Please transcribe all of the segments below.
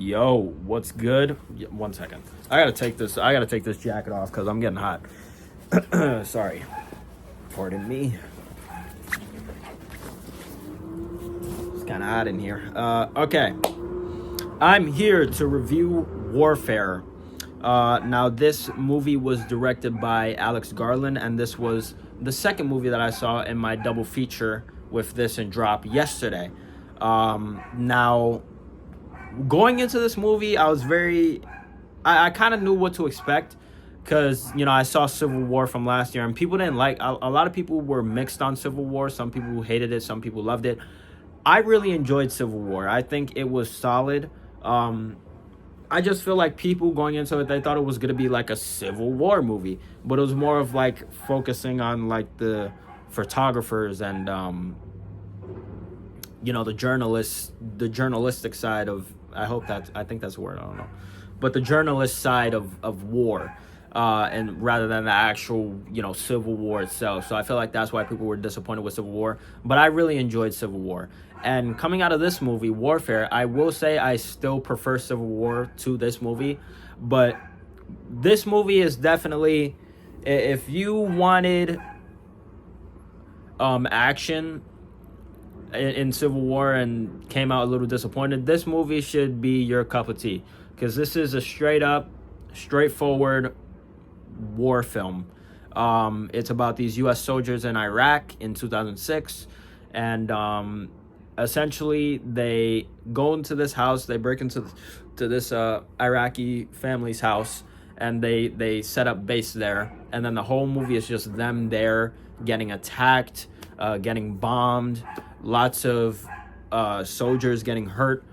Yo, what's good? One second. I gotta take this jacket off because I'm getting hot. Sorry. Pardon me. It's kind of hot in here. Okay. I'm here to review Warfare. Now, this movie was directed by Alex Garland, and this was the second movie that I saw in my double feature with this and Drop yesterday. Now, going into this movie, I kind of knew what to expect because, I saw Civil War from last year and people didn't a lot of people were mixed on Civil War. Some people hated it, some people loved it. I really enjoyed Civil War. I think it was solid. I just feel like people going into it, they thought it was going to be like a Civil War movie, but it was more of like focusing on like the photographers and, the journalistic side of, I think that's a word, I don't know. But the journalist side of war, and rather than the actual, Civil War itself. So I feel like that's why people were disappointed with Civil War. But I really enjoyed Civil War. And coming out of this movie, Warfare, I will say I still prefer Civil War to this movie. But this movie is definitely, if you wanted action in Civil War and came out a little disappointed, this movie should be your cup of tea, because this is a straightforward war film. It's about these U.S. soldiers in Iraq in 2006, and essentially they go into this house, they break into this Iraqi family's house, and they set up base there, and then the whole movie is just them there getting attacked, getting bombed, lots of soldiers getting hurt,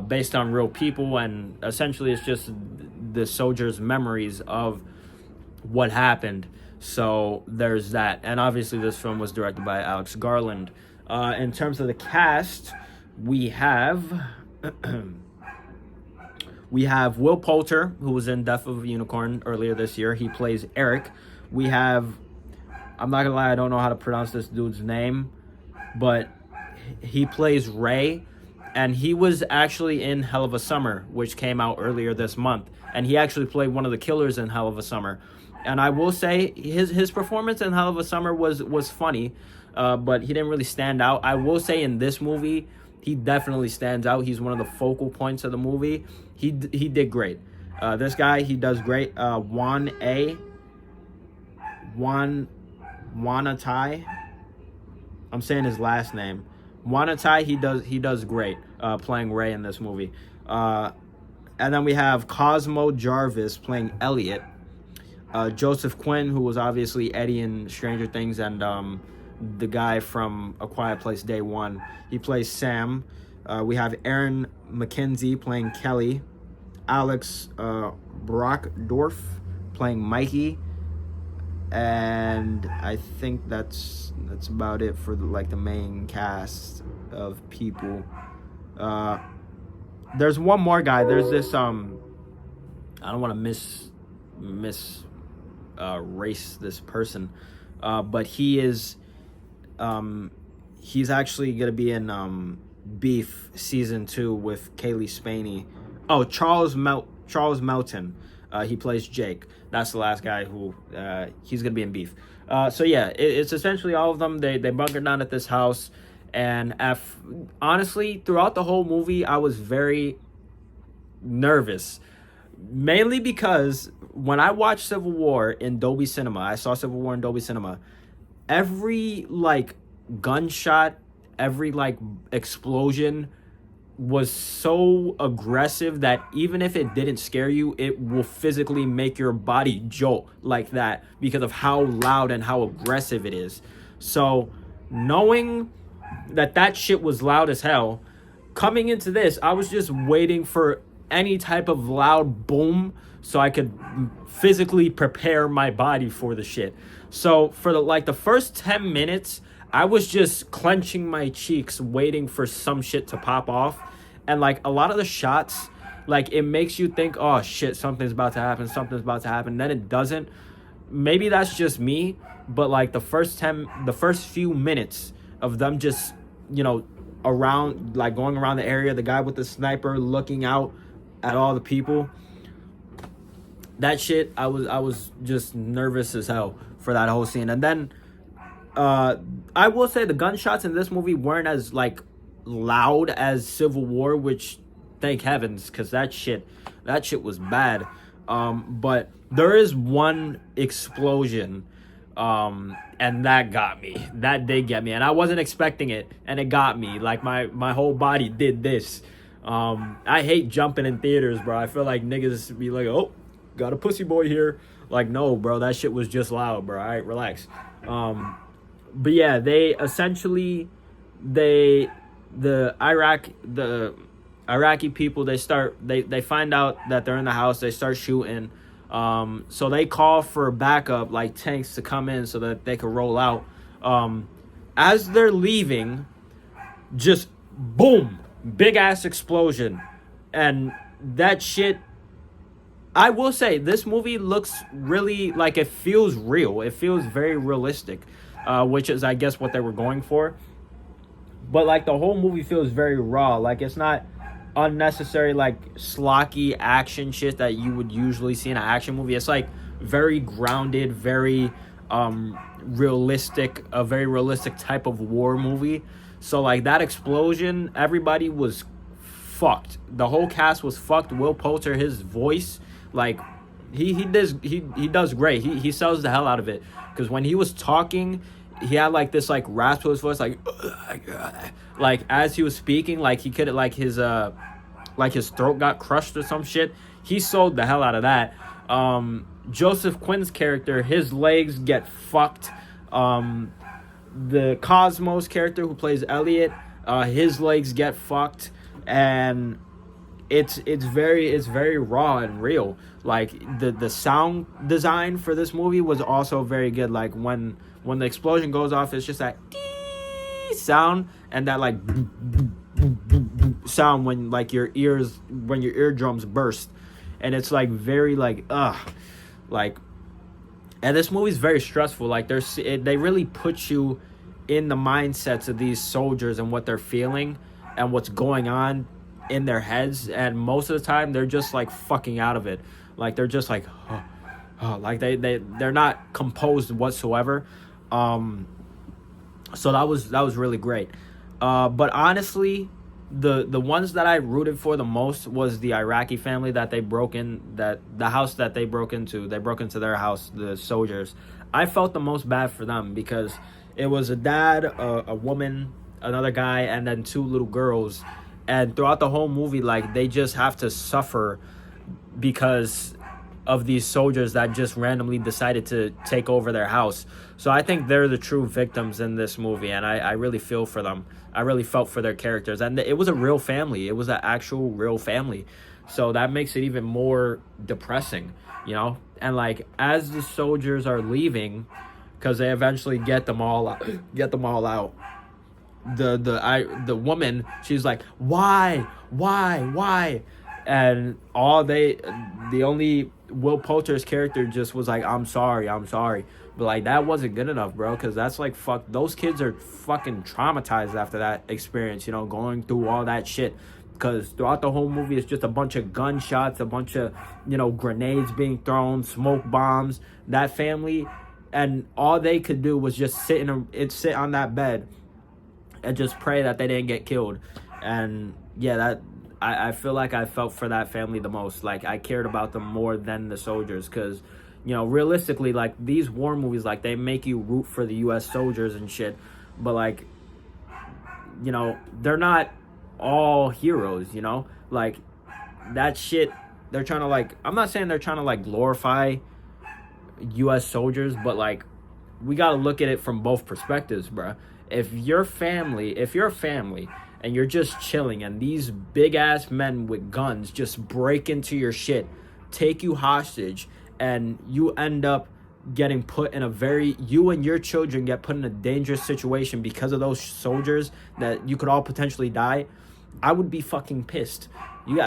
based on real people, and essentially it's just the soldiers' memories of what happened. So there's that. And obviously this film was directed by Alex Garland. In terms of the cast, we have Will Poulter, who was in Death of a Unicorn earlier this year. He plays Eric. We have, I'm not gonna lie, I don't know how to pronounce this dude's name, but he plays Ray, and he was actually in Hell of a Summer, which came out earlier this month, and he actually played one of the killers in Hell of a Summer. And I will say his performance in Hell of a Summer was funny, but he didn't really stand out. I will say in this movie, he definitely stands out. He's one of the focal points of the movie. He did great. This guy, he does great. Wanatai. I'm saying his last name. Wanatai, he does great playing Ray in this movie. And then we have Cosmo Jarvis playing Elliot. Joseph Quinn, who was obviously Eddie in Stranger Things, and the guy from A Quiet Place Day One. He plays Sam. We have Aaron McKenzie playing Kelly. Alex Brockdorf playing Mikey. And I think that's about it for the main cast of people. There's one more guy. There's this I don't want to race this person, but he's actually gonna be in Beef season 2 with Kaylee Spaney. Oh, Charles Melton. He plays Jake. That's the last guy who he's gonna be in Beef. So yeah, it's essentially all of them. They bunker down at this house, and honestly, throughout the whole movie, I was very nervous, mainly because when I watched Civil War in Dolby Cinema, I saw Civil War in Dolby Cinema. Every gunshot, every explosion was so aggressive that even if it didn't scare you, it will physically make your body jolt like that because of how loud and how aggressive it is. So knowing that shit was loud as hell, coming into this, I was just waiting for any type of loud boom so I could physically prepare my body for the shit. So for the first 10 minutes, I was just clenching my cheeks waiting for some shit to pop off. And a lot of the shots, it makes you think, oh shit, something's about to happen. Then it doesn't. Maybe that's just me, but the first few minutes of them just, around, going around the area, the guy with the sniper looking out at all the people. That shit, I was just nervous as hell for that whole scene. And then I will say the gunshots in this movie weren't as like loud as Civil War, which thank heavens, because that shit was bad. But there is one explosion, and that got me. That did get me, and I wasn't expecting it, and it got me. Like my whole body did this. I hate jumping in theaters, bro. I feel like niggas be like, oh, got a pussy boy here. Like, no, bro, that shit was just loud, bro. All right, relax. But yeah, they essentially, the Iraqi people, they find out that they're in the house. They start shooting. So they call for backup, like tanks to come in so that they can roll out. As they're leaving, just boom, big ass explosion. And that shit, I will say, this movie looks really, like, it feels real. It feels very realistic, which is, I guess, what they were going for. But, like, the whole movie feels very raw. Like, it's not unnecessary, like, schlocky action shit that you would usually see in an action movie. It's, like, very grounded, very realistic, a very realistic type of war movie. So, like, that explosion, everybody was fucked. The whole cast was fucked. Will Poulter, his voice, like, he does great. He sells the hell out of it, because when he was talking, he had like this like rasp to his voice, like as he was speaking, like he could, like his throat got crushed or some shit. He sold the hell out of that. Joseph Quinn's character, his legs get fucked. The Cosmos character who plays Elliot, his legs get fucked, and it's very raw and real. Like the sound design for this movie was also very good. Like when the explosion goes off, it's just that sound, and that like sound when like your eardrums burst, and it's like very like like. And this movie's very stressful. Like they really put you in the mindsets of these soldiers and what they're feeling and what's going on in their heads, and most of the time they're just like fucking out of it. Like they're just like like they're not composed whatsoever. So that was really great. But honestly, the ones that I rooted for the most was the Iraqi family that they broke in, that the house that they broke into their house, the soldiers. I felt the most bad for them, because it was a dad, a woman, another guy, and then two little girls. And throughout the whole movie, like, they just have to suffer because of these soldiers that just randomly decided to take over their house. So I think they're the true victims in this movie, and I really feel for them. I really felt for their characters. And it was a real family. It was an actual real family. So that makes it even more depressing, you know? And, like, as the soldiers are leaving, because they eventually get them all out, the woman, she's like, why, and the only Will Poulter's character just was like, I'm sorry, but like that wasn't good enough, bro, because that's like, fuck, those kids are fucking traumatized after that experience, you know, going through all that shit, because throughout the whole movie it's just a bunch of gunshots, a bunch of, you know, grenades being thrown, smoke bombs. That family, and all they could do was just sit on that bed and just pray that they didn't get killed. And yeah, that I feel like I felt for that family the most. Like, I cared about them more than the soldiers, because, you know, realistically, like, these war movies, like, they make you root for the U.S. soldiers and shit, but, like, you know, they're not all heroes, you know? Like, that shit, they're trying to, like, I'm not saying they're trying to, like, glorify U.S. soldiers, but, like, we gotta look at it from both perspectives, bruh. If you're a family and you're just chilling, and these big ass men with guns just break into your shit, take you hostage, and you end up getting put in you and your children get put in a dangerous situation because of those soldiers that you could all potentially die, I would be fucking pissed.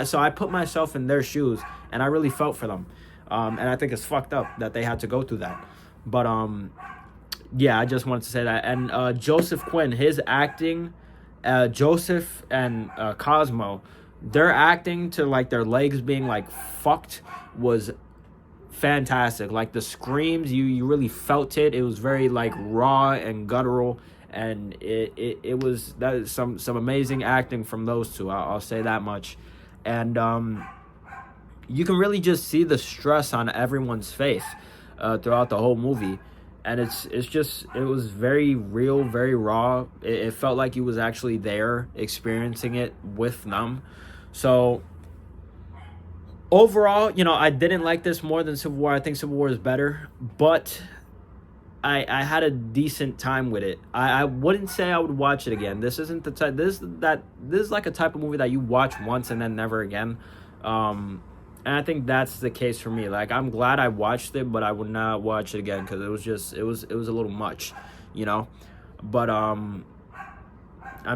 So I put myself in their shoes, and I really felt for them. And I think it's fucked up that they had to go through that. But yeah, I just wanted to say that. And Joseph Quinn, his acting, Joseph and Cosmo, their acting to like their legs being like fucked was fantastic. Like the screams, you really felt it. It was very like raw and guttural, and it was that is some amazing acting from those two. I'll say that much. And you can really just see the stress on everyone's face throughout the whole movie. And it was very real, very raw. It felt like you was actually there experiencing it with them. So overall, I didn't like this more than Civil War. I think Civil War is better, but I had a decent time with it. I wouldn't say I would watch it again. This isn't the type. This is like a type of movie that you watch once and then never again. And I think that's the case for me. Like, I'm glad I watched it, but I would not watch it again because it was a little much, But I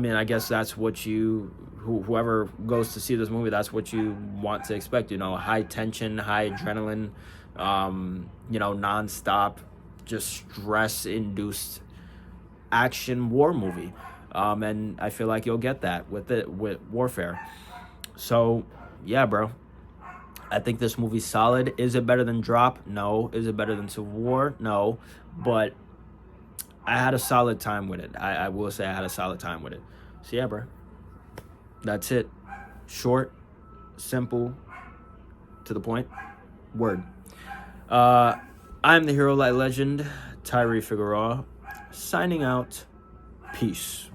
mean, I guess that's what whoever goes to see this movie, that's what you want to expect. High tension, high adrenaline, nonstop, just stress induced action war movie. And I feel like you'll get that with Warfare. So yeah, bro. I think this movie's solid. Is it better than Drop? No. Is it better than Civil War? No. But I had a solid time with it. I will say I had a solid time with it. So yeah, bro. That's it. Short, simple, to the point. Word. I'm the Hero Light Legend, Tyree Figueroa, signing out. Peace.